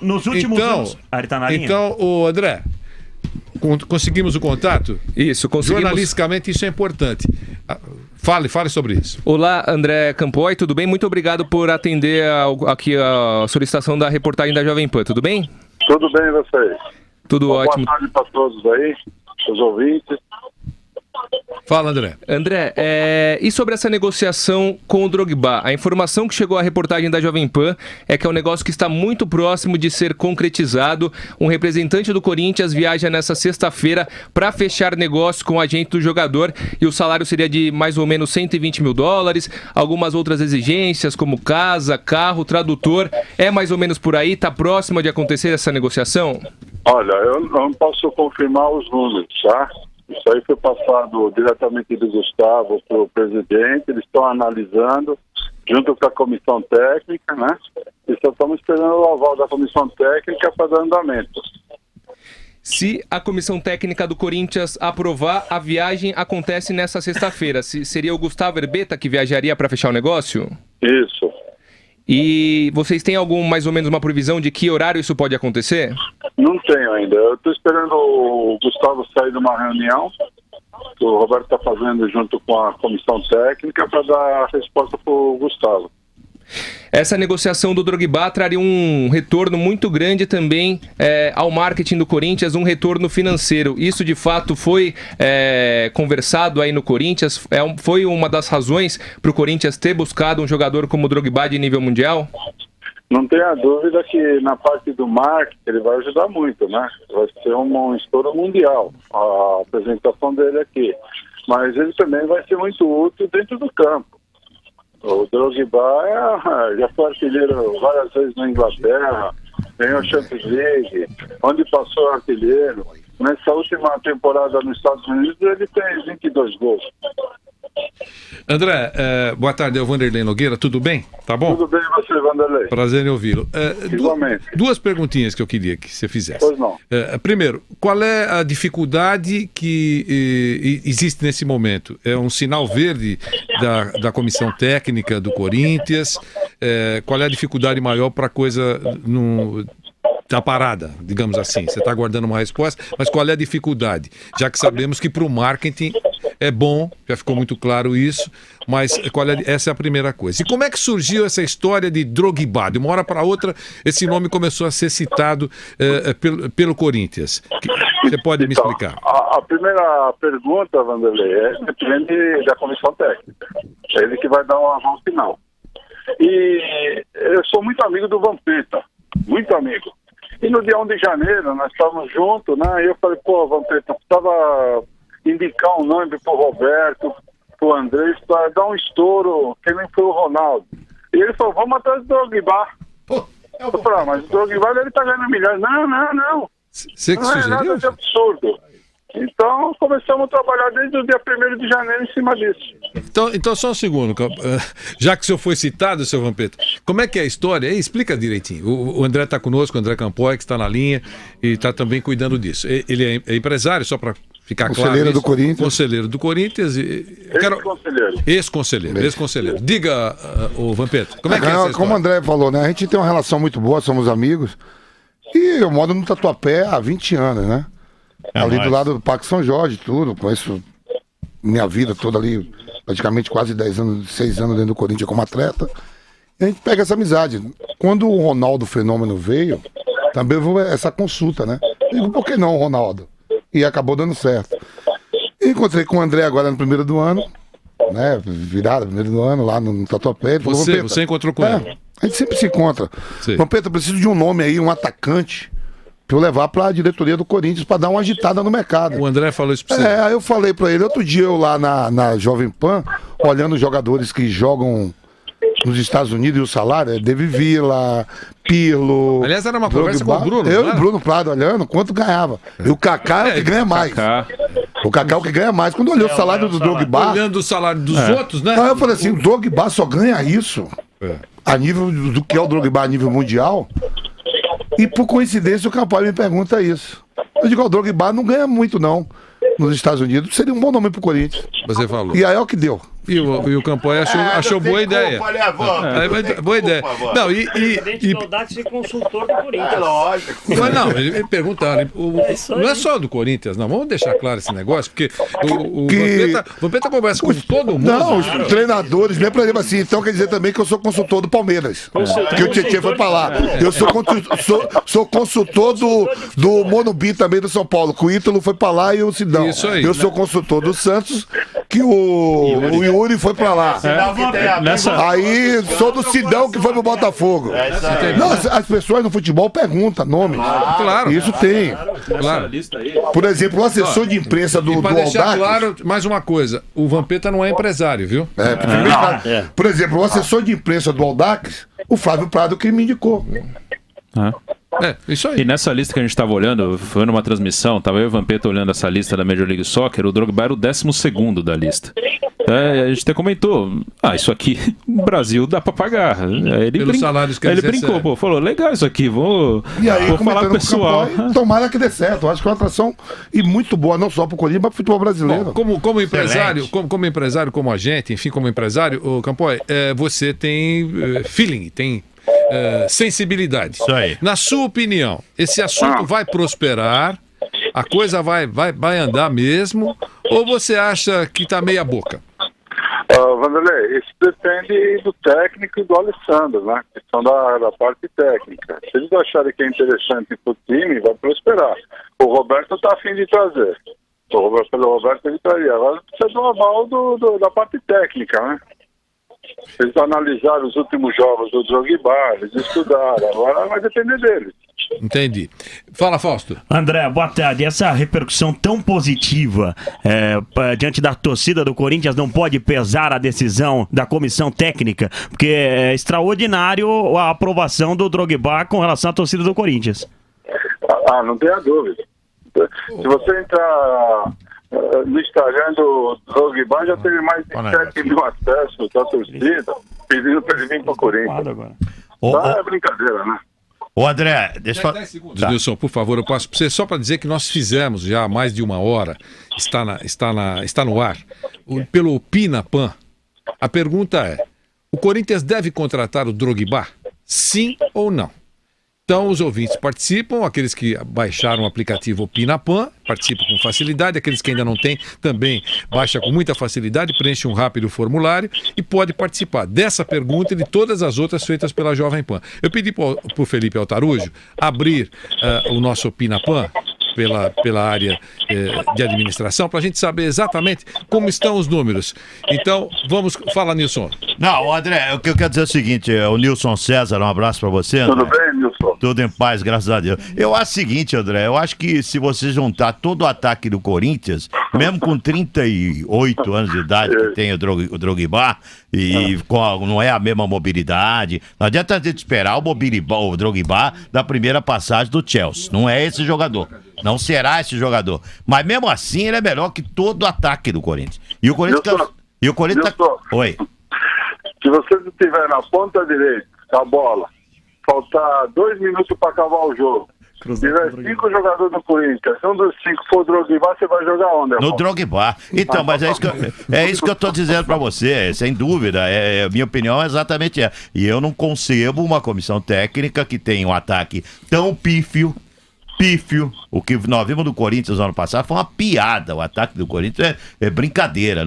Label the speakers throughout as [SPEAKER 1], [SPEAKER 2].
[SPEAKER 1] Nos últimos anos... ele tá na linha?
[SPEAKER 2] Então, o André, conseguimos o contato?
[SPEAKER 3] Isso, conseguimos.
[SPEAKER 2] Jornalisticamente isso é importante. Fale sobre isso.
[SPEAKER 3] Olá, André Campoy, tudo bem? Muito obrigado por atender aqui a solicitação da reportagem da Jovem Pan, tudo bem?
[SPEAKER 4] Tudo bem, vocês?
[SPEAKER 3] Tudo ótimo.
[SPEAKER 4] Boa tarde para todos aí, os ouvintes.
[SPEAKER 2] Fala, André.
[SPEAKER 3] André, e sobre essa negociação com o Drogba? A informação que chegou à reportagem da Jovem Pan é que é um negócio que está muito próximo de ser concretizado. Um representante do Corinthians viaja nessa sexta-feira para fechar negócio com o agente do jogador e o salário seria de mais ou menos US$120 mil, algumas outras exigências como casa, carro, tradutor. É mais ou menos por aí? Está próxima de acontecer essa negociação?
[SPEAKER 4] Olha, eu não posso confirmar os números, tá? Isso aí foi passado diretamente do Gustavo para o presidente, eles estão analisando junto com a comissão técnica, né? E só estamos esperando o aval da comissão técnica para dar andamento.
[SPEAKER 3] Se a comissão técnica do Corinthians aprovar, a viagem acontece nessa sexta-feira. Seria o Gustavo Erbetta que viajaria para fechar o negócio?
[SPEAKER 4] Isso.
[SPEAKER 3] E vocês têm mais ou menos uma previsão de que horário isso pode acontecer?
[SPEAKER 4] Não tenho ainda. Eu estou esperando o Gustavo sair de uma reunião que o Roberto está fazendo junto com a comissão técnica para dar a resposta para o Gustavo.
[SPEAKER 3] Essa negociação do Drogba traria um retorno muito grande também ao marketing do Corinthians, um retorno financeiro. Isso de fato foi conversado aí no Corinthians? Foi uma das razões para o Corinthians ter buscado um jogador como o Drogba de nível mundial?
[SPEAKER 4] Não tenha dúvida que na parte do marketing ele vai ajudar muito, né? Vai ser um estouro mundial a apresentação dele aqui. Mas ele também vai ser muito útil dentro do campo. O Drogba já foi artilheiro várias vezes na Inglaterra, ganhou a Champions League, onde passou artilheiro. Nessa última temporada nos Estados Unidos ele fez 22 gols.
[SPEAKER 2] André, boa tarde, é o Vanderlei Nogueira, tudo bem? Tá bom?
[SPEAKER 4] Tudo bem, você, Vanderlei?
[SPEAKER 2] Prazer em ouvi-lo.
[SPEAKER 4] Igualmente.
[SPEAKER 2] Duas perguntinhas que eu queria que você fizesse.
[SPEAKER 4] Pois não.
[SPEAKER 2] Primeiro, qual é a dificuldade que existe nesse momento? É um sinal verde da comissão técnica do Corinthians? Qual é a dificuldade maior para a coisa tá parada, digamos assim? Você está aguardando uma resposta, mas qual é a dificuldade? Já que sabemos que para o marketing é bom, já ficou muito claro isso, mas essa é a primeira coisa. E como é que surgiu essa história de Drogba? De uma hora para outra, esse nome começou a ser citado pelo Corinthians. Você pode me explicar?
[SPEAKER 4] A primeira pergunta, Vanderlei, depende da comissão técnica. É ele que vai dar um aval final. E eu sou muito amigo do Vampeta, muito amigo. E no dia 1 de janeiro, nós estávamos juntos, né? E eu falei, Vampeta, precisava indicar um nome pro Roberto, pro Andrés, para dar um estouro, que nem foi o Ronaldo. E ele falou, vamos atrás do Drogba. Eu falei, mas o Drogba ele tá ganhando milhões. Não.
[SPEAKER 2] Você que
[SPEAKER 4] não
[SPEAKER 2] sugeriu?
[SPEAKER 4] É nada de absurdo. Então, começamos a trabalhar desde o dia 1º de janeiro em cima disso.
[SPEAKER 2] Então só um segundo. Já que o senhor foi citado, seu Vampeta, como é que é a história? Explica direitinho. O André está conosco, o André Campoy, que está na linha e está também cuidando disso. Ele é empresário, só para ficar claro.
[SPEAKER 5] Conselheiro do Corinthians.
[SPEAKER 2] Conselheiro do Corinthians. Ex-conselheiro. Diga, o Vampeta, como é que é essa história?
[SPEAKER 5] Como o André falou, né? A gente tem uma relação muito boa, somos amigos. E eu moro no Tatuapé há 20 anos, né? Ali do lado do Parque São Jorge, tudo. Conheço minha vida toda ali, praticamente quase 6 anos dentro do Corinthians como atleta. E a gente pega essa amizade. Quando o Ronaldo Fenômeno veio, também houve essa consulta, né? Eu digo, por que não o Ronaldo? E acabou dando certo. E encontrei com o André agora no primeiro do ano, né? Virada, primeiro do ano, lá no Tatuapé.
[SPEAKER 2] Você encontrou com ele?
[SPEAKER 5] A gente sempre se encontra. Vampeta, eu preciso de um nome aí, um atacante, pra eu levar pra diretoria do Corinthians pra dar uma agitada no mercado.
[SPEAKER 2] O André falou isso pra você.
[SPEAKER 5] Aí eu falei pra ele, outro dia eu lá na Jovem Pan, olhando os jogadores que jogam nos Estados Unidos e o salário, David Villa, Pirlo.
[SPEAKER 2] Aliás, era uma conversa com o Bruno.
[SPEAKER 5] Eu e o Bruno Prado olhando quanto ganhava. E o Kaká é o que ganha mais. O Kaká é o que ganha mais. Quando olhou o salário do Drogba.
[SPEAKER 2] Olhando o salário dos outros, né?
[SPEAKER 5] Aí eu falei assim, o Drogba só ganha isso. A nível do que é o Drogba a nível mundial. E por coincidência o Campoy me pergunta isso. Eu digo, o Drogba não ganha muito não nos Estados Unidos. Seria um bom nome pro Corinthians.
[SPEAKER 2] Você falou.
[SPEAKER 5] E aí é o que deu.
[SPEAKER 2] E o Campoy achou boa ideia. Boa ideia. Não,
[SPEAKER 1] O presidente do Audax é consultor do Corinthians.
[SPEAKER 6] Lógico.
[SPEAKER 2] Mas não, ele perguntaram. Não é só do Corinthians, não. Vamos deixar claro esse negócio, porque o Vampeta conversa com todo mundo.
[SPEAKER 5] Não, os treinadores, mesmo por exemplo assim, então quer dizer também que eu sou consultor do Palmeiras. Que o Tietchan foi pra lá. Eu sou consultor do Monumbi também do São Paulo, que o Ítalo foi pra lá e o Sidão.
[SPEAKER 2] Isso aí.
[SPEAKER 5] Eu sou consultor do Santos, que o Yuri foi pra lá. Aí sou do Sidão que foi pro Botafogo. Não, as pessoas no futebol perguntam nome.
[SPEAKER 2] Claro.
[SPEAKER 5] Isso tem.
[SPEAKER 2] Claro.
[SPEAKER 5] Por exemplo, o assessor de imprensa do
[SPEAKER 2] Para deixar
[SPEAKER 5] Audax.
[SPEAKER 2] claro, mais uma coisa, o Vampeta não é empresário, viu?
[SPEAKER 5] Por exemplo, o assessor de imprensa do Audax, o Flávio Prado que me indicou.
[SPEAKER 2] Isso aí.
[SPEAKER 7] E nessa lista que a gente estava olhando, foi numa transmissão, tava eu e o Vampeta olhando essa lista da Major League Soccer, o Drogba era o 12º da lista. A gente até comentou, isso aqui no Brasil dá pra pagar.
[SPEAKER 2] Pelos salários que
[SPEAKER 7] ele
[SPEAKER 2] eles
[SPEAKER 7] brincou,
[SPEAKER 2] recebem.
[SPEAKER 7] falou, legal isso aqui, vou falar com o pessoal.
[SPEAKER 5] Campo, tomara que dê certo. Eu acho que é uma atração e muito boa, não só pro Corinthians, mas pro futebol brasileiro.
[SPEAKER 2] Bom, como empresário, como empresário, como agente, enfim, como empresário, o Campoy, você tem feeling, tem sensibilidade.
[SPEAKER 6] Isso aí.
[SPEAKER 2] Na sua opinião, esse assunto vai prosperar? A coisa vai andar mesmo? Ou você acha que tá meia boca?
[SPEAKER 4] Vanderlei, isso depende do técnico e do Alessandro, né? Que são da parte técnica. Se eles acharem que é interessante pro time, vai prosperar. O Roberto tá a fim de trazer. Pelo Roberto ele traria. Agora precisa do aval da parte técnica, né? Eles analisaram os últimos jogos do Drogba, eles estudaram. Agora vai depender deles.
[SPEAKER 2] Entendi. Fala, Fausto.
[SPEAKER 1] André, boa tarde. Essa repercussão tão positiva diante da torcida do Corinthians não pode pesar a decisão da comissão técnica, porque é extraordinário a aprovação do Drogba com relação à torcida do Corinthians.
[SPEAKER 4] Não tenha dúvida. Se você entrar no Instagram do Drogba, já teve mais de 7 mil acessos da torcida pedindo para ele vir para o Corinthians. É brincadeira, né?
[SPEAKER 6] Ô André, deixa eu falar.
[SPEAKER 2] 10 segundos, Wilson, por favor, eu passo para você só para dizer que nós fizemos já há mais de uma hora, está no ar, pelo Pinapan. A pergunta é: o Corinthians deve contratar o Drogba? Sim ou não? Então os ouvintes participam, aqueles que baixaram o aplicativo Pinapan participam com facilidade, aqueles que ainda não têm também baixa com muita facilidade, preenche um rápido formulário e pode participar dessa pergunta e de todas as outras feitas pela Jovem Pan. Eu pedi para o Felipe Altarujo abrir o nosso Pinapan pela área de administração, para a gente saber exatamente como estão os números. Então, vamos falar, Nilson.
[SPEAKER 6] Não, André, o que eu quero dizer é o seguinte, o Nilson César, um abraço pra você, André.
[SPEAKER 4] Tudo bem, Nilson?
[SPEAKER 6] Tudo em paz, graças a Deus. Eu acho o seguinte, André, eu acho que se você juntar todo o ataque do Corinthians, mesmo com 38 anos de idade que tem o Drogba, e não é a mesma mobilidade, não adianta a gente esperar o Drogba da primeira passagem do Chelsea, não é esse jogador. Não será esse jogador. Mas mesmo assim, ele é melhor que todo o ataque do Corinthians. E o Corinthians Oi.
[SPEAKER 4] Se você estiver na ponta direita, a bola, faltar 2 minutos para acabar o jogo, tiver 5 jogadores do Corinthians, um dos 5 for o Drogba, você vai jogar onde?
[SPEAKER 6] No Drogba. Então, mas é isso que eu tô dizendo para você, sem dúvida. Minha opinião é exatamente essa. E eu não concebo uma comissão técnica que tenha um ataque tão pífio. O que nós vimos do Corinthians no ano passado foi uma piada. O ataque do Corinthians é brincadeira.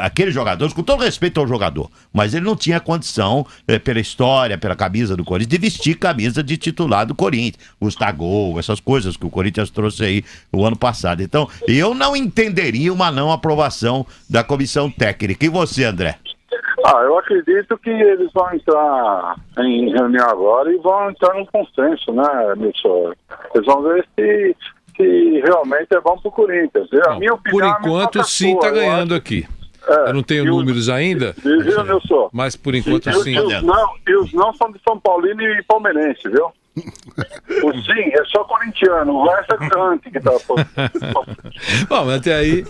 [SPEAKER 6] Aqueles jogadores, com todo respeito ao jogador, mas ele não tinha condição, pela história, pela camisa do Corinthians, de vestir camisa de titular do Corinthians. Gustavo, essas coisas que o Corinthians trouxe aí o ano passado. Então, eu não entenderia uma não aprovação da comissão técnica. E você, André?
[SPEAKER 4] Eu acredito que eles vão entrar em reunião agora e vão entrar num consenso, né, Nilson? Eles vão ver se realmente é bom pro Corinthians. A minha opinião,
[SPEAKER 2] por enquanto, sim, está ganhando aqui. Eu não tenho números ainda,
[SPEAKER 4] viu, Nilson?
[SPEAKER 2] mas por enquanto sim.
[SPEAKER 4] E os não são de São Paulino e palmeirense, viu? O sim é só corintiano, o resto é Cante que tá.
[SPEAKER 2] Bom, até aí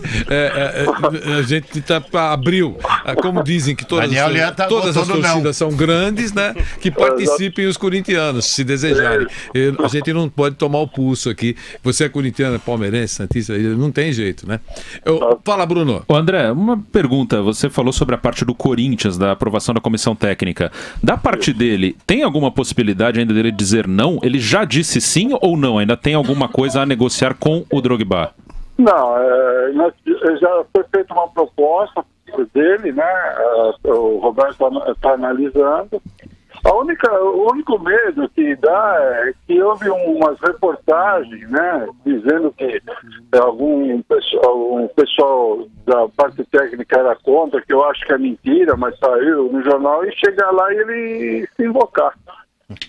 [SPEAKER 2] a gente abriu, como dizem que todas as torcidas são grandes, né? Que participem os corintianos, se desejarem. A gente não pode tomar o pulso aqui. Você é corintiano, palmeirense, santista, não tem jeito, né? Fala, Bruno.
[SPEAKER 7] Ô André, uma pergunta. Você falou sobre a parte do Corinthians, da aprovação da comissão técnica. Da parte dele, tem alguma possibilidade ainda dele dizer não? Ele já disse sim ou não? Ainda tem alguma coisa a negociar com o Drogba?
[SPEAKER 4] Não, já foi feita uma proposta dele, né? O Roberto está analisando. O único medo que dá é que houve umas reportagens, né, dizendo que algum pessoal da parte técnica era contra, que eu acho que é mentira, mas saiu no jornal, e chegar lá e ele se invocar.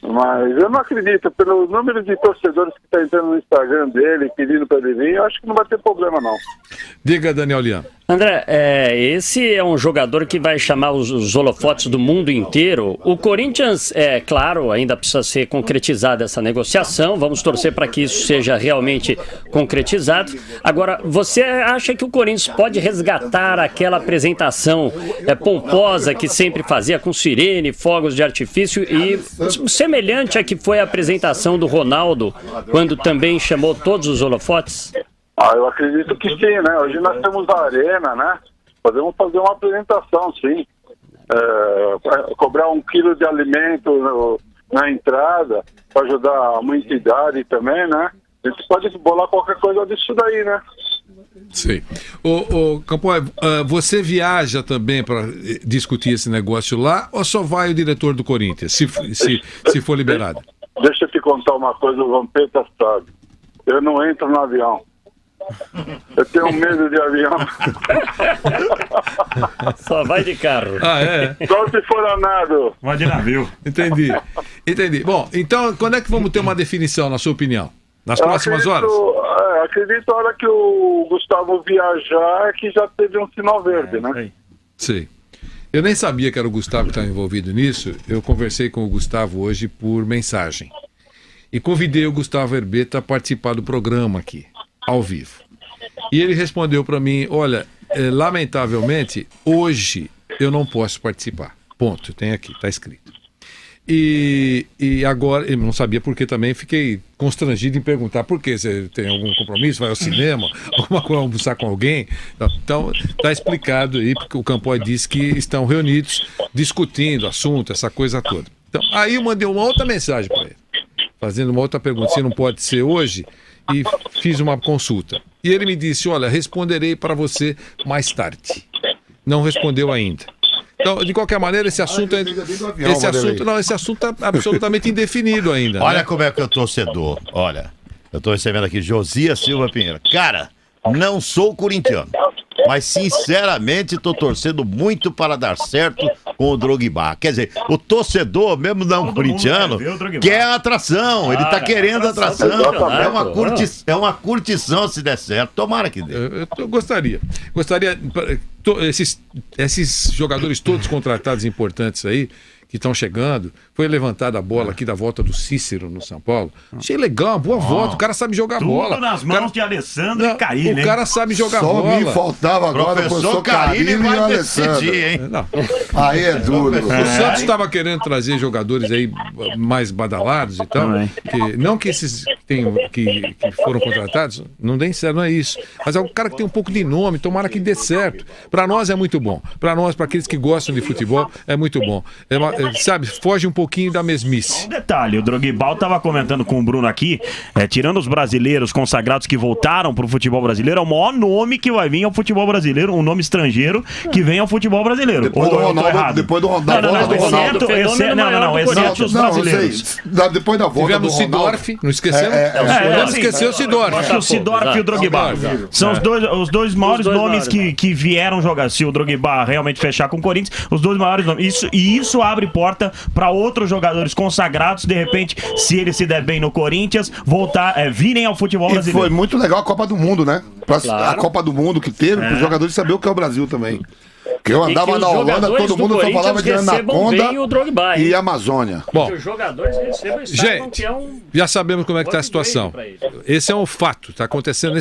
[SPEAKER 4] Mas eu não acredito, pelo número de torcedores que está entrando no Instagram dele, pedindo para ele vir, eu acho que não vai ter problema, não.
[SPEAKER 2] Diga, Daniel Lian.
[SPEAKER 8] André, esse é um jogador que vai chamar os holofotes do mundo inteiro. O Corinthians, claro, ainda precisa ser concretizada essa negociação. Vamos torcer para que isso seja realmente concretizado. Agora, você acha que o Corinthians pode resgatar aquela apresentação pomposa que sempre fazia, com sirene, fogos de artifício, e semelhante a que foi a apresentação do Ronaldo, quando também chamou todos os holofotes?
[SPEAKER 4] Eu acredito que sim, né? Hoje nós temos a arena, né? Podemos fazer uma apresentação, sim. Cobrar 1 quilo de alimento na entrada, para ajudar uma entidade também, né? A gente pode bolar qualquer coisa disso daí, né?
[SPEAKER 2] Sim. Ô Campoy, você viaja também para discutir esse negócio lá, ou só vai o diretor do Corinthians, se for liberado?
[SPEAKER 4] Deixa eu te contar uma coisa, o Vampeta sabe. Eu não entro no avião. Eu tenho medo de avião.
[SPEAKER 8] Só vai de carro.
[SPEAKER 4] Só se for a nado.
[SPEAKER 1] Vai de navio.
[SPEAKER 2] Entendi. Bom, então quando é que vamos ter uma definição, na sua opinião? Nas próximas horas?
[SPEAKER 4] Acredito a hora que o Gustavo viajar que já teve um sinal verde, né?
[SPEAKER 2] Sim. Eu nem sabia que era o Gustavo que estava envolvido nisso. Eu conversei com o Gustavo hoje por mensagem. E convidei o Gustavo Herbeta a participar do programa aqui, ao vivo. E ele respondeu para mim, olha, lamentavelmente, hoje eu não posso participar. Ponto, tem aqui, está escrito. E agora, ele não sabia porque também, fiquei constrangido em perguntar por quê? Você tem algum compromisso? Vai ao cinema? Alguma coisa, almoçar com alguém? Então, está explicado aí, porque o Campoy disse que estão reunidos, discutindo assunto, essa coisa toda. Então, aí eu mandei uma outra mensagem para ele, fazendo uma outra pergunta, se não pode ser hoje, e fiz uma consulta. E ele me disse, olha, responderei para você mais tarde. Não respondeu ainda. Então, de qualquer maneira, esse assunto é absolutamente indefinido ainda.
[SPEAKER 6] Olha,
[SPEAKER 2] né?
[SPEAKER 6] como é que eu torcedor. Olha, eu tô recebendo aqui Josias Silva Pinheiro. Cara, não sou corintiano, mas sinceramente tô torcendo muito para dar certo com o Drogba. Quer dizer, o torcedor, mesmo não corintiano, quer atração. Ele tá querendo atração. É uma curtição se der certo. Tomara que dê.
[SPEAKER 2] Eu gostaria. Esses jogadores todos contratados importantes aí, que estão chegando, foi levantada a bola aqui da volta do Cícero no São Paulo. Achei legal, uma boa volta, o cara sabe jogar bola.
[SPEAKER 1] Tudo nas mãos de Alessandro e Carille.
[SPEAKER 2] O cara sabe jogar bola.
[SPEAKER 5] Só me faltava agora o professor Carille e o Alessandro.
[SPEAKER 6] Hein?
[SPEAKER 5] Aí é duro.
[SPEAKER 2] O Santos estava querendo trazer jogadores aí mais badalados e tal. Não que esses que foram contratados não deem certo, não é isso. Mas é um cara que tem um pouco de nome, tomara que dê certo. Para nós é muito bom. Para nós, para aqueles que gostam de futebol, é muito bom. Sabe, foge um pouquinho da mesmice.
[SPEAKER 1] Um detalhe, o Drogba estava comentando com o Bruno aqui, tirando os brasileiros consagrados que voltaram pro futebol brasileiro, é o maior nome que vai vir ao futebol brasileiro, um nome estrangeiro que vem ao futebol brasileiro.
[SPEAKER 5] Depois do Ronaldo.
[SPEAKER 1] Exceto os brasileiros.
[SPEAKER 5] Depois da volta
[SPEAKER 2] tivemos
[SPEAKER 5] do Ronaldo.
[SPEAKER 2] Sidorf, não esquecemos?
[SPEAKER 1] Não
[SPEAKER 2] esqueceu o Sidorf.
[SPEAKER 1] Acho que o Sidorf e o Drogba são os dois maiores nomes que vieram jogar. Se o Drogba realmente fechar com o Corinthians, os dois maiores nomes. Isso abre porta para outros jogadores consagrados, de repente, se ele se der bem no Corinthians, virem ao futebol brasileiro.
[SPEAKER 5] E foi muito legal a Copa do Mundo, né? A Copa do Mundo que teve, para os jogadores saberem o que é o Brasil também. Que eu andava na Holanda, todo mundo só falava de Anaconda
[SPEAKER 8] o Drogba,
[SPEAKER 5] e Amazônia.
[SPEAKER 2] Bom,
[SPEAKER 8] que os jogadores recebam e saibam que é um...
[SPEAKER 2] já sabemos como é que está a situação. Esse é um fato, está acontecendo.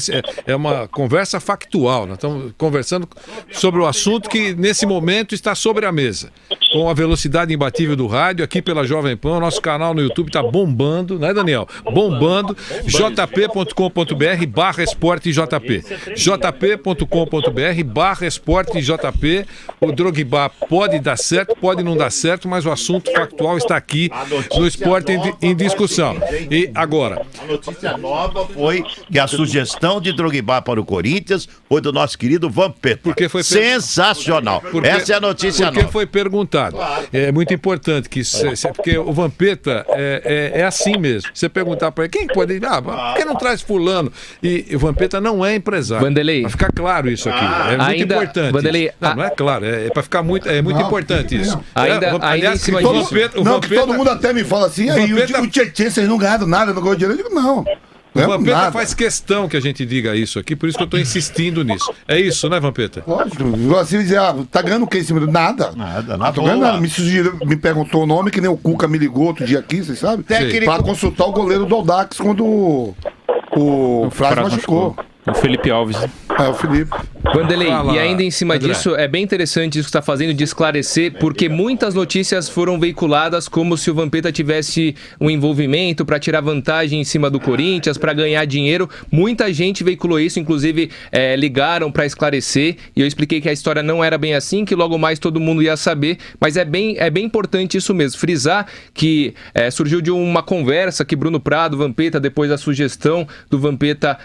[SPEAKER 2] É uma conversa factual. Nós estamos conversando sobre o assunto que, nesse momento, está sobre a mesa. Com a velocidade imbatível do rádio, aqui pela Jovem Pan, o nosso canal no YouTube está bombando, né, Daniel? Bombando. jp.com.br/esportejp. jp.com.br/esportejp. O Drogba pode dar certo, pode não dar certo, mas o assunto factual está aqui no Esporte em Discussão. E agora?
[SPEAKER 6] A notícia nova foi que a sugestão de Drogba para o Corinthians foi do nosso querido Vampeta.
[SPEAKER 2] Porque foi
[SPEAKER 6] sensacional. Essa é a notícia nova.
[SPEAKER 2] Porque foi perguntado. É muito importante que porque o Vampeta é assim mesmo. Você perguntar para ele, quem pode... por que não traz fulano? E o Vampeta não é empresário.
[SPEAKER 3] Vanderlei.
[SPEAKER 2] Para ficar claro isso aqui. É muito importante.
[SPEAKER 3] Vanderlei,
[SPEAKER 2] não é claro. É para ficar muito... É muito importante isso.
[SPEAKER 3] Ainda em cima
[SPEAKER 5] Todo,
[SPEAKER 3] disso...
[SPEAKER 5] não, que todo mundo até me fala assim, aí o Tietchan, vocês não ganharam nada, não ganhou dinheiro. Eu digo, não.
[SPEAKER 2] O Vampeta faz questão que a gente diga isso aqui, por isso que eu estou insistindo nisso. É isso, né, Vampeta?
[SPEAKER 5] Lógico. Assim dizer, tá ganhando o que em cima do... Nada. Não tô ganhando nada. Me perguntou o nome, que nem o Cuca me ligou outro dia aqui, vocês sabem? Pra consultar o goleiro do Audax quando o Frade machucou.
[SPEAKER 7] O Felipe Alves.
[SPEAKER 5] É, o Felipe.
[SPEAKER 3] Vanderlei, e ainda em cima disso, é bem interessante isso que você está fazendo de esclarecer, porque muitas notícias foram veiculadas como se o Vampeta tivesse um envolvimento para tirar vantagem em cima do Corinthians, para ganhar dinheiro. Muita gente veiculou isso, inclusive ligaram para esclarecer, e eu expliquei que a história não era bem assim, que logo mais todo mundo ia saber, mas é bem importante isso mesmo, frisar que surgiu de uma conversa que Bruno Prado, Vampeta, depois da sugestão do Vampeta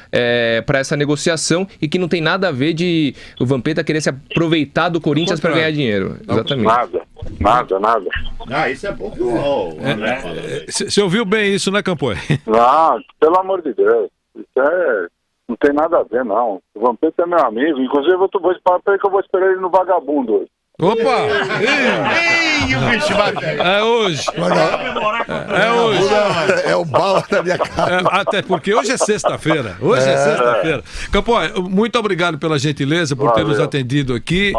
[SPEAKER 3] para essa negociação, e que não tem nada a ver de o Vampeta querer se aproveitar do Corinthians para ganhar dinheiro. Exatamente.
[SPEAKER 4] Nada.
[SPEAKER 6] Isso é bom.
[SPEAKER 2] Você ouviu bem isso, né, Campoy?
[SPEAKER 4] Não, pelo amor de Deus. Isso não tem nada a ver, não. O Vampeta é meu amigo. Inclusive, eu vou esperar ele no Vagabundo hoje.
[SPEAKER 2] Opa!
[SPEAKER 6] Ei, o bicho vai pegar.
[SPEAKER 2] É hoje. É hoje.
[SPEAKER 5] É o bala da minha cara.
[SPEAKER 2] Até porque hoje é sexta-feira. Campoy, muito obrigado pela gentileza por ter nos atendido aqui.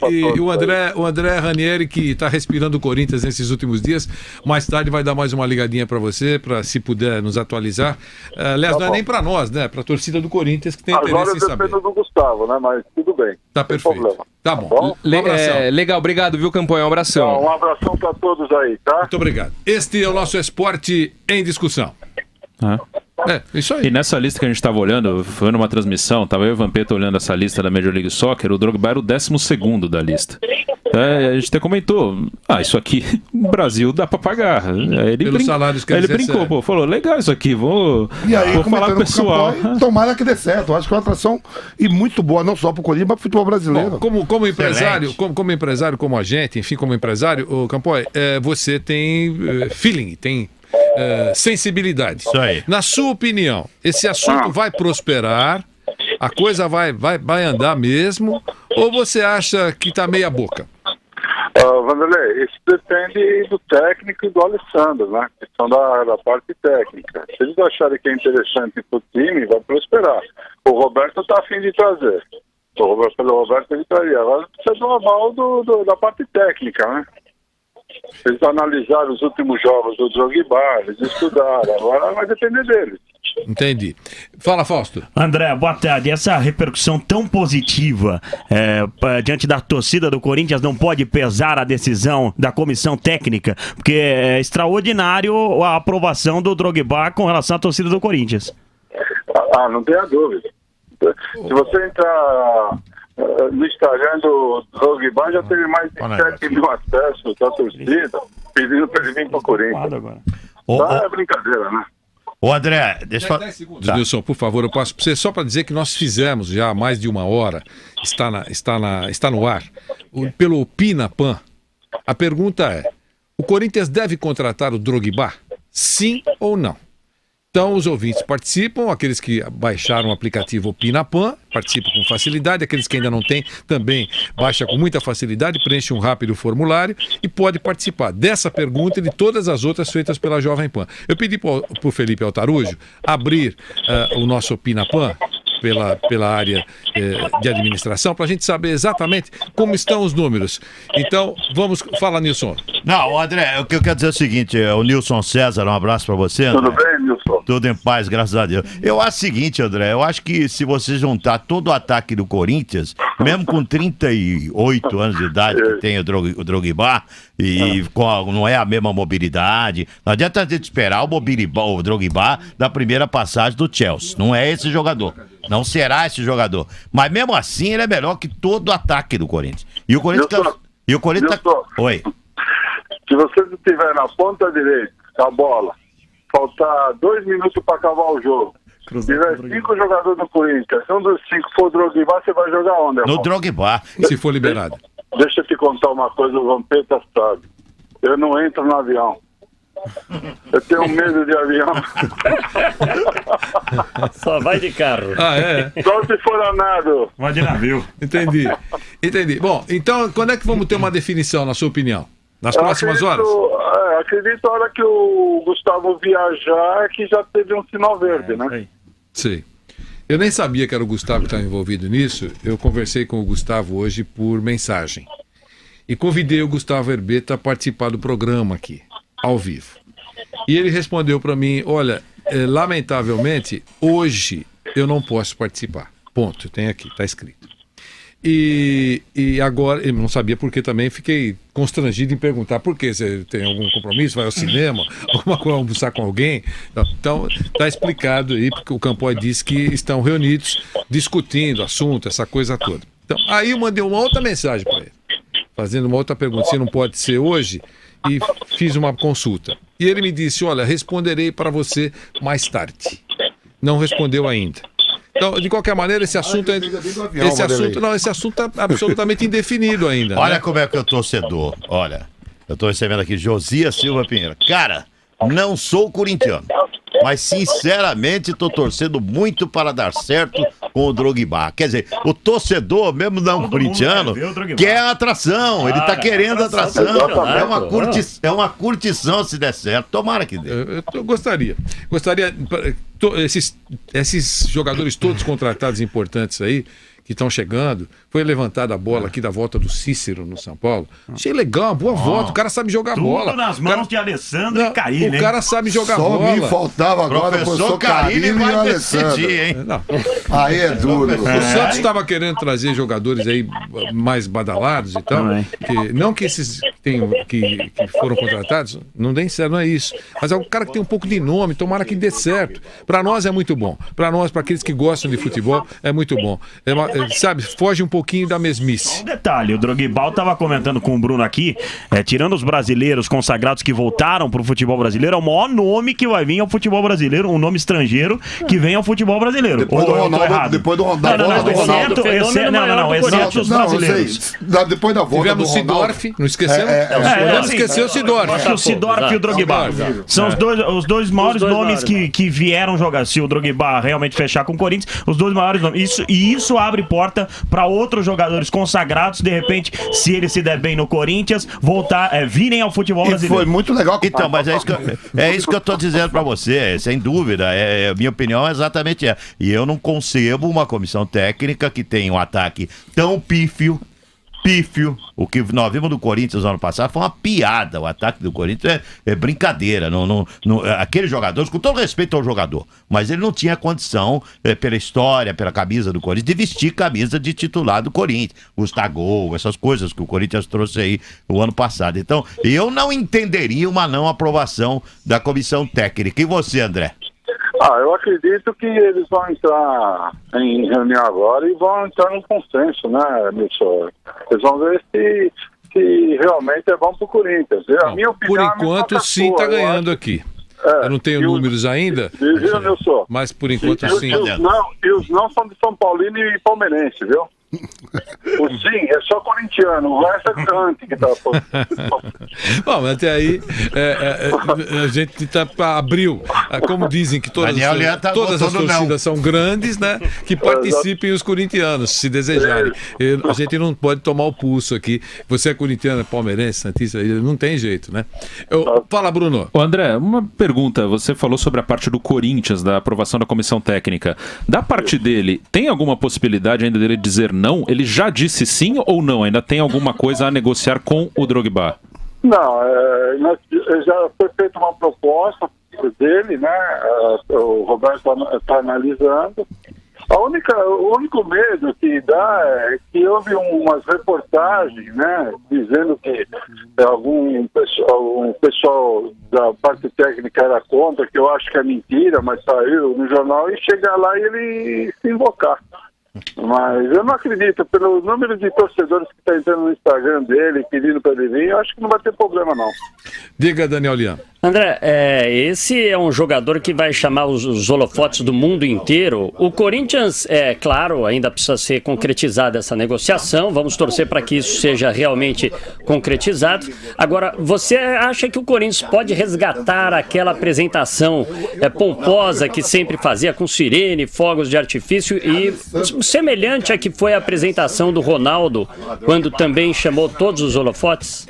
[SPEAKER 2] E o André Ranieri, que está respirando o Corinthians nesses últimos dias, mais tarde vai dar mais uma ligadinha para você, para se puder nos atualizar. Aliás, não é nem para nós, né? Para a torcida do Corinthians que tem interesse em saber.
[SPEAKER 4] Agora eu do Gustavo, né? Mas tudo bem.
[SPEAKER 2] Tá perfeito. Tá bom.
[SPEAKER 3] Um abração. Legal, obrigado, viu, Campoy? Um abração.
[SPEAKER 4] Um abração para todos aí, tá?
[SPEAKER 2] Muito obrigado. Este é o nosso Esporte em Discussão. Isso aí.
[SPEAKER 7] E nessa lista que a gente estava olhando, foi numa transmissão, estava eu e o Vampeta olhando essa lista da Major League Soccer, o Drogba era o 12º da lista. A gente até comentou, isso aqui no Brasil dá pra pagar.
[SPEAKER 2] Pelos salários que
[SPEAKER 7] ele brincou, falou, legal isso aqui, vou falar com o pessoal.
[SPEAKER 5] Tomara que dê certo, eu acho que é uma atração e muito boa, não só pro Corinthians, mas pro futebol brasileiro.
[SPEAKER 2] Bom, como empresário, como agente, enfim, como empresário, o Campoy, você tem feeling, tem sensibilidade.
[SPEAKER 6] Isso aí.
[SPEAKER 2] Na sua opinião, esse assunto vai prosperar? A coisa vai andar mesmo? Ou você acha que tá meia boca?
[SPEAKER 4] Vanderlei, isso depende do técnico e do Alessandro, né? Que são da parte técnica. Se eles acharem que é interessante pro time, vai prosperar. O Roberto tá a fim de trazer. Pelo Roberto ele traria. Agora precisa do aval da parte técnica, né? Eles analisaram os últimos jogos do Drogba, eles estudaram, agora vai depender deles.
[SPEAKER 2] Entendi. Fala, Fausto.
[SPEAKER 1] André, boa tarde. Essa repercussão tão positiva diante da torcida do Corinthians não pode pesar a decisão da comissão técnica, porque é extraordinário a aprovação do Drogba com relação à torcida do Corinthians.
[SPEAKER 4] Não tenha dúvida. Se você entrar no Instagram do Drogba, já teve mais de 7 mil acessos da torcida pedindo para ele vir para o Corinthians. É brincadeira, né?
[SPEAKER 6] Ô André, deixa eu...
[SPEAKER 2] 10 segundos, Wilson, por favor, eu passo para você só para dizer que nós fizemos já há mais de uma hora, está no ar, pelo Pinapan. A pergunta é, o Corinthians deve contratar o Drogba? Sim ou não? Então os ouvintes participam, aqueles que baixaram o aplicativo Pinapan participam com facilidade, aqueles que ainda não têm também baixa com muita facilidade, preenche um rápido formulário e pode participar dessa pergunta e de todas as outras feitas pela Jovem Pan. Eu pedi para o Felipe Altarujo abrir o nosso Pinapan pela área de administração, para a gente saber exatamente como estão os números. Então, vamos falar, Nilson.
[SPEAKER 6] Não, André, o que eu quero dizer é o seguinte, o Nilson César, um abraço pra você, André.
[SPEAKER 4] Tudo bem, Nilson?
[SPEAKER 6] Tudo em paz, graças a Deus. Eu acho o seguinte, André, eu acho que se você juntar todo o ataque do Corinthians, mesmo com 38 anos de idade que tem o Drogba, e não é a mesma mobilidade, não adianta a gente esperar o Drogba da primeira passagem do Chelsea. Não é esse jogador. Não será esse jogador. Mas mesmo assim, ele é melhor que todo o ataque do Corinthians. E o Corinthians Oi.
[SPEAKER 4] Se você estiver na ponta direita, com a bola, faltar 2 minutos para acabar o jogo, tiver 5 jogadores do Corinthians, um dos 5 for o Drogba, você vai jogar onde, irmão?
[SPEAKER 6] No Drogba.
[SPEAKER 2] Se for liberado.
[SPEAKER 4] Deixa eu te contar uma coisa, o Vampeta sabe. Eu não entro no avião. Eu tenho medo de avião.
[SPEAKER 8] Só vai de carro.
[SPEAKER 2] Ah, é?
[SPEAKER 4] Só se for a nado.
[SPEAKER 1] Vai de navio.
[SPEAKER 2] Entendi. Bom, então, quando é que vamos ter uma definição, na sua opinião? Nas próximas horas?
[SPEAKER 4] Acredito a hora que o Gustavo viajar que já teve um sinal verde, né?
[SPEAKER 2] Sim. Eu nem sabia que era o Gustavo que estava envolvido nisso. Eu conversei com o Gustavo hoje por mensagem. E convidei o Gustavo Herbeta a participar do programa aqui, ao vivo. E ele respondeu para mim, olha, lamentavelmente, hoje eu não posso participar. Ponto, tem aqui, está escrito. E agora, eu não sabia porque também, fiquei constrangido em perguntar por quê? Você tem algum compromisso, vai ao cinema, alguma coisa, almoçar com alguém? Então, está explicado aí, porque o Campoy disse que estão reunidos, discutindo assunto, essa coisa toda. Então, aí eu mandei uma outra mensagem para ele, fazendo uma outra pergunta, se não pode ser hoje, e fiz uma consulta. E ele me disse, olha, responderei para você mais tarde. Não respondeu ainda. Então, de qualquer maneira, esse assunto é absolutamente indefinido ainda.
[SPEAKER 6] Olha,
[SPEAKER 2] né?
[SPEAKER 6] como é que eu torcedor. Olha, eu tô recebendo aqui Josias Silva Pinheiro. Cara, não sou corintiano, mas sinceramente tô torcendo muito para dar certo com o Drogba. Quer dizer, o torcedor, mesmo não corintiano, quer a atração. Ele tá querendo atração. É uma curtição se der certo. Tomara que dê.
[SPEAKER 2] Eu gostaria. Esses jogadores todos contratados importantes aí, que estão chegando, foi levantada a bola aqui da volta do Cícero no São Paulo. Achei legal, uma boa volta, o cara sabe jogar bola.
[SPEAKER 1] Tudo nas mãos de Alessandro e Carilli.
[SPEAKER 2] O cara sabe jogar
[SPEAKER 5] Só
[SPEAKER 2] bola.
[SPEAKER 5] me faltava agora o professor Carilli e o Alessandro.
[SPEAKER 6] hein?
[SPEAKER 2] Não.
[SPEAKER 5] Aí é duro.
[SPEAKER 2] O Santos estava querendo trazer jogadores aí mais badalados e tal. Não que esses que foram contratados não deem certo, não é isso. Mas é um cara que tem um pouco de nome, tomara que dê certo. Para nós é muito bom. Para nós, para aqueles que gostam de futebol, é muito bom. Sabe, foge um pouquinho da mesmice.
[SPEAKER 1] Um detalhe, o Drogba estava comentando com o Bruno aqui, tirando os brasileiros consagrados que voltaram para o futebol brasileiro, é o maior nome que vai vir ao futebol brasileiro, um nome estrangeiro que vem ao futebol brasileiro.
[SPEAKER 5] Depois do Ronaldo, depois do Ronaldo.
[SPEAKER 1] Exceto os brasileiros.
[SPEAKER 5] Depois da volta
[SPEAKER 2] tivemos
[SPEAKER 5] do Ronaldo.
[SPEAKER 2] Sidorf, não esquecemos?
[SPEAKER 1] Não
[SPEAKER 2] esqueceu o Sidorf.
[SPEAKER 1] O Sidorf e o Drogba. São os dois maiores nomes que vieram jogar. Se o Drogba realmente fechar com o Corinthians, os dois maiores nomes. Isso abre porta para outros jogadores consagrados, de repente, se ele se der bem no Corinthians, virem ao futebol brasileiro.
[SPEAKER 5] Foi muito legal.
[SPEAKER 6] Então, mas é isso que eu tô dizendo para você, sem dúvida. Minha opinião é exatamente essa. E eu não concebo uma comissão técnica que tenha um ataque tão pífio. O que nós vimos do Corinthians no ano passado foi uma piada. O ataque do Corinthians é brincadeira. Aqueles jogadores, com todo respeito ao jogador, mas ele não tinha condição, pela história, pela camisa do Corinthians, de vestir camisa de titular do Corinthians. Gustavo, essas coisas que o Corinthians trouxe aí o ano passado. Então, eu não entenderia uma não aprovação da comissão técnica. E você, André?
[SPEAKER 4] Eu acredito que eles vão entrar em reunião agora e vão entrar num consenso, né, Nilson? Eles vão ver se realmente é bom pro Corinthians. A minha opinião,
[SPEAKER 2] por enquanto, sim, está ganhando aqui. Eu não tenho números ainda,
[SPEAKER 4] viu, Nilson?
[SPEAKER 2] mas por enquanto sim.
[SPEAKER 4] E os não são de São Paulino e palmeirense, viu? O sim é só corintiano, o resto é cante que tá.
[SPEAKER 2] Bom, mas até aí a gente abriu, como dizem que todas as torcidas são grandes, né? Que participem os corintianos, se desejarem. A gente não pode tomar o pulso aqui. Você é corintiano, palmeirense, santista, não tem jeito, né? Fala, Bruno.
[SPEAKER 7] Ô André, uma pergunta. Você falou sobre a parte do Corinthians, da aprovação da comissão técnica. Da parte dele, tem alguma possibilidade ainda dele dizer não? Ele já disse sim ou não? Ainda tem alguma coisa a negociar com o Drogba?
[SPEAKER 4] Não, já foi feita uma proposta dele, né? O Roberto está analisando. O único medo que dá é que houve umas reportagens, né, dizendo que algum pessoal da parte técnica era contra, que eu acho que é mentira, mas saiu no jornal, e chegar lá e ele se invocar. Mas eu não acredito, pelo número de torcedores que está entrando no Instagram dele, pedindo para ele vir, eu acho que não vai ter problema, não.
[SPEAKER 2] Diga, Daniel Lian.
[SPEAKER 8] André, esse é um jogador que vai chamar os holofotes do mundo inteiro. O Corinthians, claro, ainda precisa ser concretizada essa negociação. Vamos torcer para que isso seja realmente concretizado. Agora, você acha que o Corinthians pode resgatar aquela apresentação pomposa que sempre fazia, com sirene, fogos de artifício, e semelhante a que foi a apresentação do Ronaldo, quando também chamou todos os holofotes?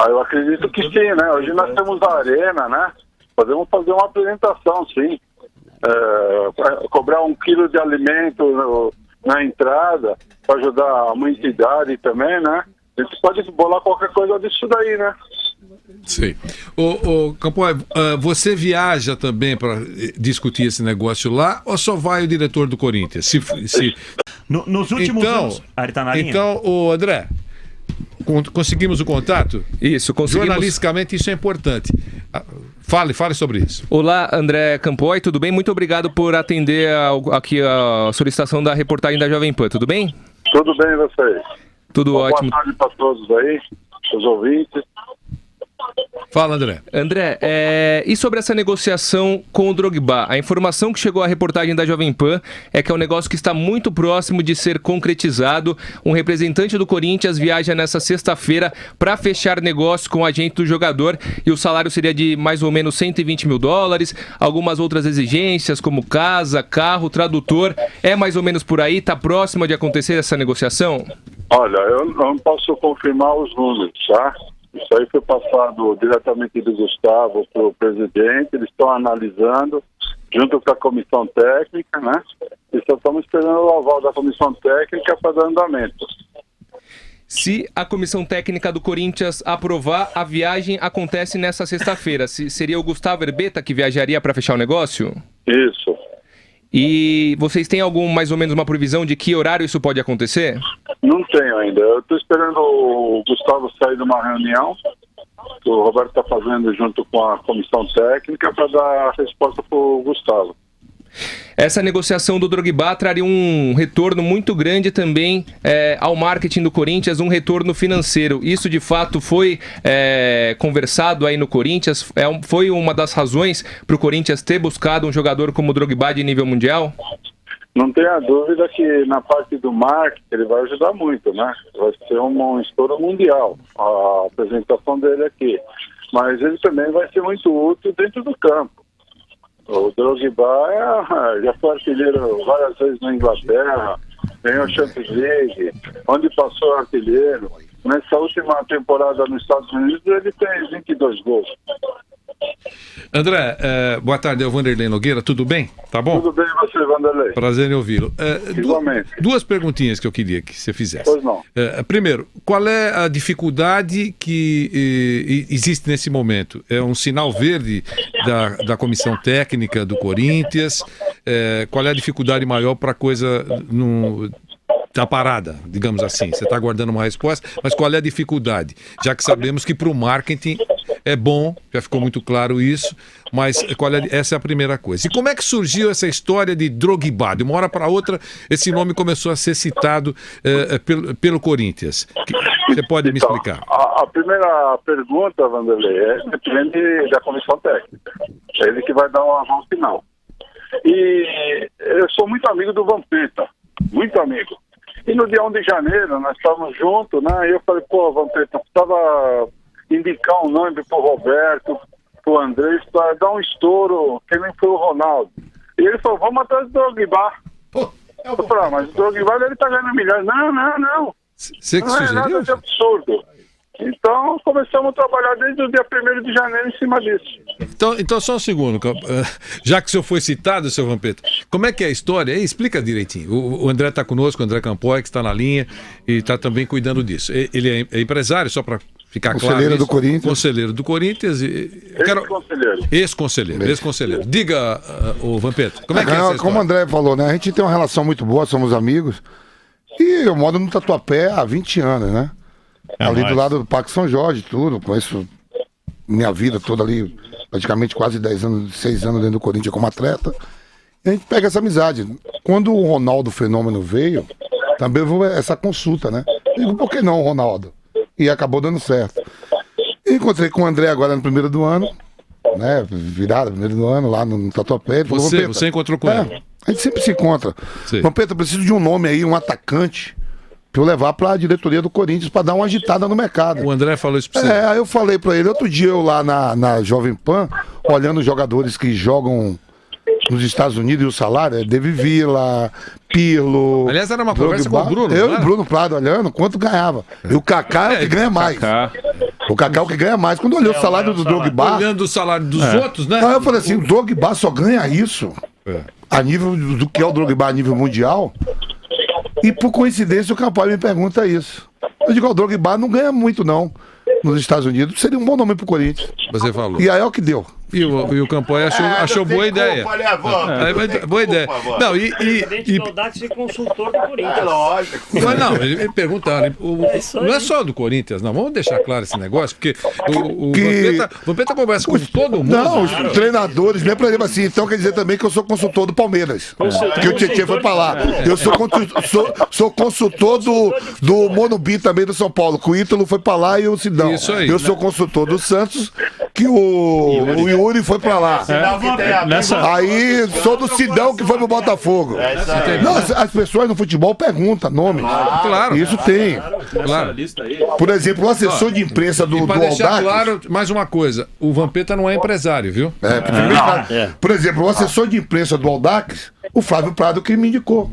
[SPEAKER 4] Eu acredito que sim, né? Hoje nós temos a arena, né? Podemos fazer uma apresentação, sim. Cobrar 1 quilo de alimento na entrada, para ajudar uma entidade também, né? A gente pode bolar qualquer coisa disso daí, né?
[SPEAKER 2] Sim. Ô Campoy, você viaja também para discutir esse negócio lá, ou só vai o diretor do Corinthians?
[SPEAKER 1] Nos últimos anos... ele tá na linha?
[SPEAKER 2] Então, André... Conseguimos o contato?
[SPEAKER 3] Isso, conseguimos.
[SPEAKER 2] Jornalisticamente isso é importante. Fale sobre isso.
[SPEAKER 3] Olá, André Campoy, tudo bem? Muito obrigado por atender aqui a solicitação da reportagem da Jovem Pan, tudo bem?
[SPEAKER 4] Tudo bem, vocês?
[SPEAKER 3] Tudo ótimo.
[SPEAKER 4] Boa tarde para todos aí, os ouvintes.
[SPEAKER 2] Fala, André.
[SPEAKER 3] André, e sobre essa negociação com o Drogba? A informação que chegou à reportagem da Jovem Pan é que é um negócio que está muito próximo de ser concretizado. Um representante do Corinthians viaja nessa sexta-feira para fechar negócio com o agente do jogador, e o salário seria de mais ou menos $120 mil, algumas outras exigências como casa, carro, tradutor. É mais ou menos por aí? Está próxima de acontecer essa negociação?
[SPEAKER 4] Olha, eu não posso confirmar os números, tá? Isso aí foi passado diretamente do Gustavo para o presidente, eles estão analisando junto com a comissão técnica, né? E só estamos esperando o aval da comissão técnica para dar andamento.
[SPEAKER 3] Se a comissão técnica do Corinthians aprovar, a viagem acontece nessa sexta-feira. Seria o Gustavo Herbeta que viajaria para fechar o negócio?
[SPEAKER 4] Isso.
[SPEAKER 3] E vocês têm mais ou menos uma previsão de que horário isso pode acontecer?
[SPEAKER 4] Não tenho ainda. Eu estou esperando o Gustavo sair de uma reunião que o Roberto está fazendo junto com a comissão técnica para dar a resposta para o Gustavo.
[SPEAKER 3] Essa negociação do Drogba traria um retorno muito grande também ao marketing do Corinthians, um retorno financeiro. Isso de fato foi conversado aí no Corinthians? Foi uma das razões para o Corinthians ter buscado um jogador como o Drogba de nível mundial?
[SPEAKER 4] Não tenha dúvida que na parte do marketing ele vai ajudar muito, né? Vai ser um estouro mundial a apresentação dele aqui. Mas ele também vai ser muito útil dentro do campo. O Drogba já foi artilheiro várias vezes na Inglaterra, ganhou Champions League, onde passou artilheiro. Nessa última temporada nos Estados Unidos ele tem 22 gols.
[SPEAKER 2] André, boa tarde, é o Vanderlei Nogueira, tudo bem? Tá bom?
[SPEAKER 4] Tudo bem, você, Vanderlei?
[SPEAKER 2] Prazer em ouvi-lo.
[SPEAKER 4] Igualmente.
[SPEAKER 2] Duas perguntinhas que eu queria que você fizesse.
[SPEAKER 4] Pois não.
[SPEAKER 2] Primeiro, qual é a dificuldade que existe nesse momento? É um sinal verde da comissão técnica do Corinthians? Qual é a dificuldade maior para a coisa tá parada, digamos assim? Você está aguardando uma resposta, mas qual é a dificuldade? Já que sabemos que para o marketing é bom, já ficou muito claro isso, mas essa é a primeira coisa. E como é que surgiu essa história de Drogba? De uma hora para outra, esse nome começou a ser citado pelo Corinthians. Você pode me explicar?
[SPEAKER 4] A primeira pergunta, Vanderlei, depende da comissão técnica. É ele que vai dar um aval final. E eu sou muito amigo do Vampeta, muito amigo. E no dia 1 de janeiro, nós estávamos juntos, né? E eu falei, pô, Vampeta, precisava indicar um nome pro Roberto, pro Andrés, para dar um estouro, que nem foi o Ronaldo. E ele falou, vamos atrás do Drogba. Eu falei, mas o Drogba ele tá ganhando milhões. Não.
[SPEAKER 2] Você que
[SPEAKER 4] Não é
[SPEAKER 2] sugeriu?
[SPEAKER 4] nada de absurdo. Então, começamos a trabalhar desde o dia 1º de janeiro em cima disso.
[SPEAKER 2] Então só um segundo. Já que o senhor foi citado, seu Vampeta, como é que é a história? Aí, explica direitinho. O André está conosco, o André Campoy, que está na linha e está também cuidando disso. Ele é empresário, só para ficar claro.
[SPEAKER 5] Conselheiro do Corinthians.
[SPEAKER 2] Conselheiro do Corinthians. Ex-conselheiro. Diga, o Vampeta, como é que é essa história?
[SPEAKER 5] Como o André falou, né? A gente tem uma relação muito boa, somos amigos. E eu moro no Tatuapé há 20 anos, né? Ali do lado do Parque São Jorge, tudo. Conheço minha vida toda ali, praticamente quase 10 anos, 6 anos dentro do Corinthians como atleta. E a gente pega essa amizade. Quando o Ronaldo Fenômeno veio, também houve essa consulta, né? Eu digo, por que não o Ronaldo? E acabou dando certo. E encontrei com o André agora no primeiro do ano, né? Virada, primeiro do ano, lá no Tatuapé. Ele falou,
[SPEAKER 2] Você encontrou com ele?
[SPEAKER 5] A gente sempre se encontra.
[SPEAKER 2] Sim.
[SPEAKER 5] Vampeta, eu preciso de um nome aí, um atacante, pra eu levar pra diretoria do Corinthians pra dar uma agitada no mercado.
[SPEAKER 2] O André falou isso pra você.
[SPEAKER 5] Aí eu falei pra ele, outro dia eu lá na Jovem Pan, olhando os jogadores que jogam nos Estados Unidos e o salário, é David Villa, Pirlo.
[SPEAKER 2] Aliás, era uma conversa com o Bruno.
[SPEAKER 5] Eu
[SPEAKER 2] não
[SPEAKER 5] e o
[SPEAKER 2] era?
[SPEAKER 5] Bruno Prado olhando quanto ganhava. E o Kaká é o que ganha mais. O Kaká é o que ganha mais. Quando eu olhei o salário do Drogba,
[SPEAKER 2] Olhando o salário dos outros, né?
[SPEAKER 5] aí eu falei assim, o Drogba só ganha isso a nível do que é o Drogba a nível mundial. E por coincidência o Campoy me pergunta isso. Eu digo, o Drogba não ganha muito não nos Estados Unidos. Seria um bom nome pro Corinthians.
[SPEAKER 2] Você falou.
[SPEAKER 5] E aí é o que deu.
[SPEAKER 2] E o Campoy achou boa ideia. Boa ideia. Não,
[SPEAKER 8] O presidente do Audax e consultor do Corinthians.
[SPEAKER 2] Mas não, ele perguntaram.
[SPEAKER 8] isso aí.
[SPEAKER 2] Não é só do Corinthians, não. Vamos deixar claro esse negócio, porque o
[SPEAKER 5] Que-
[SPEAKER 2] Vampeta conversa com todo mundo.
[SPEAKER 5] Não, os treinadores, mesmo por exemplo assim, então quer dizer também que eu sou consultor do Palmeiras. Que o Tietchan foi pra lá. Eu sou consultor do Monumbi também do São Paulo, que o Ítalo foi pra lá e o Sidão.
[SPEAKER 2] Isso aí.
[SPEAKER 5] Eu sou consultor do Santos, que o Yuri foi pra lá. Aí sou do Sidão que foi pro Botafogo. Não, as pessoas no futebol perguntam nome.
[SPEAKER 2] Claro.
[SPEAKER 5] Isso tem.
[SPEAKER 2] Claro.
[SPEAKER 5] Por exemplo, o assessor de imprensa do
[SPEAKER 2] Para deixar
[SPEAKER 5] Audax.
[SPEAKER 2] claro, mais uma coisa: o Vampeta não é empresário, viu?
[SPEAKER 5] Por exemplo, o assessor de imprensa do Audax, o Flávio Prado que me indicou.